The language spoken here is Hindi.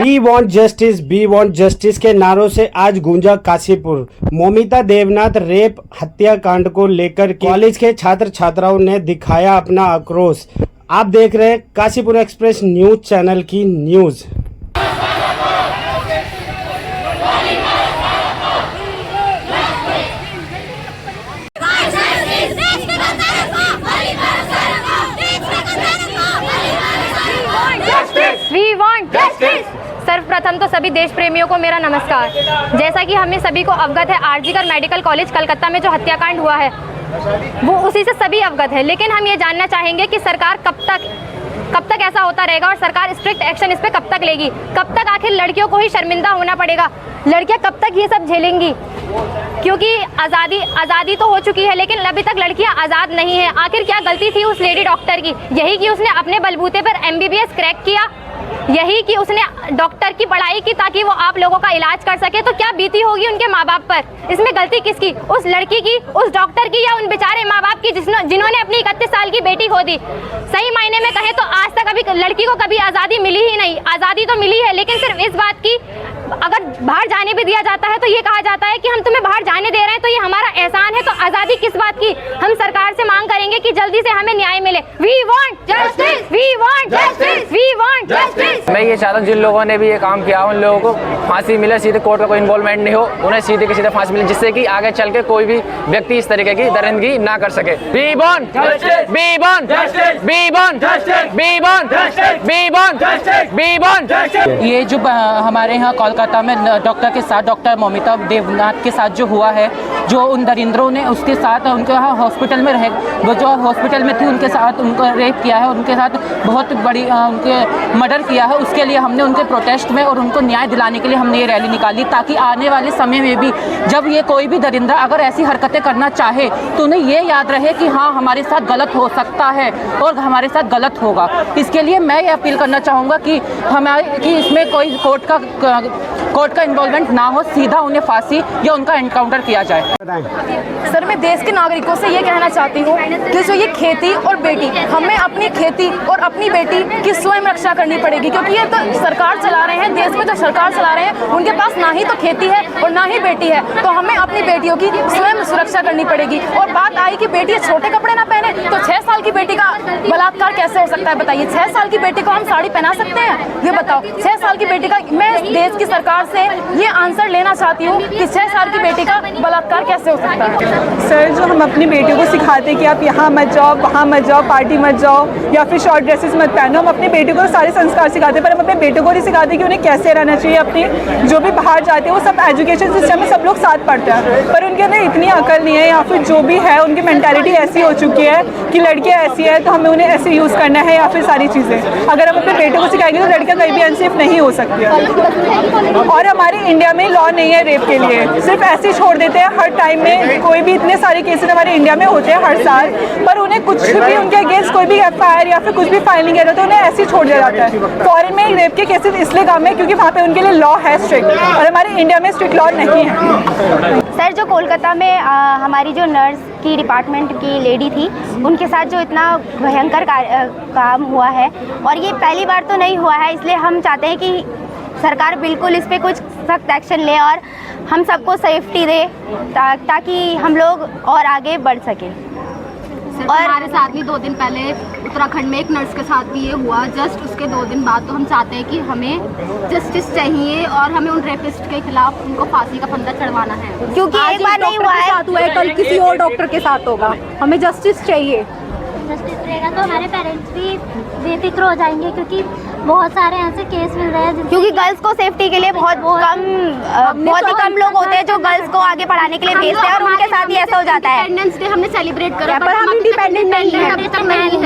बी वॉन्ट जस्टिस के नारों से आज गूंजा काशीपुर। मौमिता देवनाथ रेप हत्याकांड को लेकर कॉलेज के छात्र छात्राओं ने दिखाया अपना आक्रोश। आप देख रहे हैं काशीपुर एक्सप्रेस न्यूज चैनल की न्यूज। We want justice। सर्वप्रथम तो सभी देश प्रेमियों को मेरा नमस्कार। जैसा कि हमें सभी को अवगत है, आरजीकर मेडिकल कॉलेज कलकत्ता में जो हत्याकांड हुआ है वो उसी से सभी अवगत है। लेकिन हम ये जानना चाहेंगे कि सरकार कब तक ऐसा होता रहेगा और सरकार स्ट्रिक्ट एक्शन इस पे कब तक लेगी। कब तक आखिर लड़कियों को ही शर्मिंदा होना पड़ेगा, लड़कियां कब तक ये सब झेलेंगी? क्योंकि आज़ादी तो हो चुकी है लेकिन अभी तक लड़कियां आज़ाद नहीं है। आखिर क्या गलती थी उस लेडी डॉक्टर की? यही कि उसने अपने बलबूते पर MBBS क्रैक किया, यही कि उसने डॉक्टर की पढ़ाई की ताकि वो आप लोगों का इलाज कर सके। तो क्या बीती होगी उनके माँ बाप पर? इसमें गलती किसकी? उस लड़की की, उस डॉक्टर की, या उन बेचारे माँ बाप की जिन्होंने अपनी 31 साल की बेटी खो दी? सही मायने में कहें तो आज तक अभी लड़की को कभी आज़ादी मिली ही नहीं। आज़ादी तो मिली है लेकिन सिर्फ इस बात की, अगर बाहर जाने भी दिया जाता है तो ये कहा जाता है कि हम तुम्हें बाहर जाने दे रहे हैं तो ये हमारा एहसान है। तो आज़ादी किस बात की? हम सरकार से मांग करेंगे कि जल्दी से हमें न्याय मिले। We want justice, we want justice, we want justice. मैं ये चाहता हूँ जिन लोगों ने भी ये काम किया उन लोगों को फांसी मिले, सीधे कोर्ट का कोई इन्वॉल्वमेंट नहीं हो, उन्हें सीधे की सीधे फांसी मिले, जिससे कि आगे चल के कोई भी व्यक्ति इस तरीके की दरिंदगी ना कर सके। We want justice, we want justice, we want justice, we want justice, we want justice, we want justice. ये जो हमारे यहाँ कोलकाता में डॉक्टर के साथ, डॉक्टर मौमिता देवनाथ के साथ जो हुआ है, जो उन दरिंद्रों ने उसके साथ उनके यहाँ हॉस्पिटल में रहे, वो जो हॉस्पिटल में थी उनके साथ उनको रेप किया है, उनके साथ बहुत बड़ी उनके मर्डर किया है। उसके लिए हमने उनके प्रोटेस्ट में और उनको न्याय दिलाने के लिए हमने ये रैली निकाली, ताकि आने वाले समय में भी जब ये कोई भी दरिंदा अगर ऐसी हरकतें करना चाहे तो उन्हें ये याद रहे कि हाँ, हमारे साथ गलत हो सकता है और हमारे साथ गलत होगा। इसके लिए मैं ये अपील करना चाहूँगा कि इसमें कोई कोर्ट का इन्वॉल्वमेंट ना हो, सीधा उन्हें फांसी या उनका एनकाउंटर किया जाए। सर, मैं देश के नागरिकों से ये कहना चाहती हूँ कि जो ये खेती और बेटी, हमें अपनी खेती और अपनी बेटी की स्वयं रक्षा करनी पड़ेगी, क्योंकि ये तो सरकार चला रहे हैं, देश में जो सरकार चला रहे हैं उनके पास ना ही तो खेती है और ना ही बेटी है। तो हमें अपनी बेटियों की स्वयं सुरक्षा करनी पड़ेगी। और बात आई कि बेटी छोटे कपड़े ना पहने, तो 6 साल की बेटी का बलात्कार कैसे हो सकता है बताइए? 6 साल की बेटी को हम साड़ी पहना सकते हैं? ये बताओ। 6 साल की बेटी का, मैं देश की सरकार से ये आंसर लेना चाहती हूँ कि 6 साल की बेटी का बलात्कार कैसे हो सकता है? सर, जो हम अपनी बेटियों को सिखाते हैं कि आप यहाँ मत जाओ, वहाँ मत जाओ, पार्टी मत जाओ या फिर शॉर्ट ड्रेसेस मत पहनो, हम अपनी बेटियों को सारे संस्कार सिखाते हैं, पर हम अपने बेटों को नहीं सिखाते कि उन्हें कैसे रहना चाहिए। अपनी जो भी बाहर जाते हैं वो सब एजुकेशन सिस्टम में सब लोग साथ पढ़ते हैं, पर उनके अंदर इतनी अकल नहीं है, या फिर जो भी है उनकी मेंटालिटी ऐसी हो चुकी है कि लड़कियाँ ऐसी है तो हमें उन्हें ऐसे यूज़ करना है, या फिर सारी चीज़ें अगर हम अपने बेटों को सिखाएंगे तो लड़कियाँ कहीं भी अनसेफ नहीं हो सकती है। और हमारे इंडिया में लॉ नहीं है रेप के लिए, सिर्फ ऐसे ही छोड़ देते हैं हर टाइम में। कोई भी इतने सारे केसेस हमारे इंडिया में होते हैं हर साल, पर उन्हें कुछ भी उनके अगेंस्ट कोई भी FIR या फिर कुछ भी फाइल नहीं किया जाता, उन्हें ऐसे ही छोड़ दिया जाता है। फॉरेन में रेप के केसेस इसलिए कम है क्योंकि वहाँ पे उनके लिए लॉ है स्ट्रिक्ट, और हमारे इंडिया में स्ट्रिक्ट लॉ नहीं है। सर, जो कोलकाता में हमारी जो नर्स की डिपार्टमेंट की लेडी थी, उनके साथ जो इतना भयंकर काम हुआ है, और ये पहली बार तो नहीं हुआ है, इसलिए हम चाहते हैं कि सरकार बिल्कुल इस पे कुछ सख्त एक्शन ले और हम सबको सेफ्टी दे ताकि हम लोग और आगे बढ़ सकें। और हमारे साथ भी 2 दिन पहले उत्तराखंड में एक नर्स के साथ भी ये हुआ, जस्ट उसके 2 दिन बाद। तो हम चाहते हैं कि हमें जस्टिस चाहिए और हमें उन रेपिस्ट के खिलाफ उनको फांसी का फंदा चढ़वाना है, क्योंकि एक बार नहीं हुआ है, कल किसी और डॉक्टर के साथ होगा। हमें जस्टिस चाहिए। जस्टिस रहेगा तो हमारे पेरेंट्स भी बेफिक्र हो जाएंगे, क्योंकि बहुत सारे ऐसे केस मिल रहे हैं क्योंकि गर्ल्स को सेफ्टी के लिए बहुत ही कम लोग होते हैं जो गर्ल्स को आगे पढ़ाने के लिए भेजते हैं, और उनके साथ ही ऐसा हो जाता है। इंडिपेंडेंस डे हमने सेलिब्रेट करा, पर हम इंडिपेंडेंट नहीं है।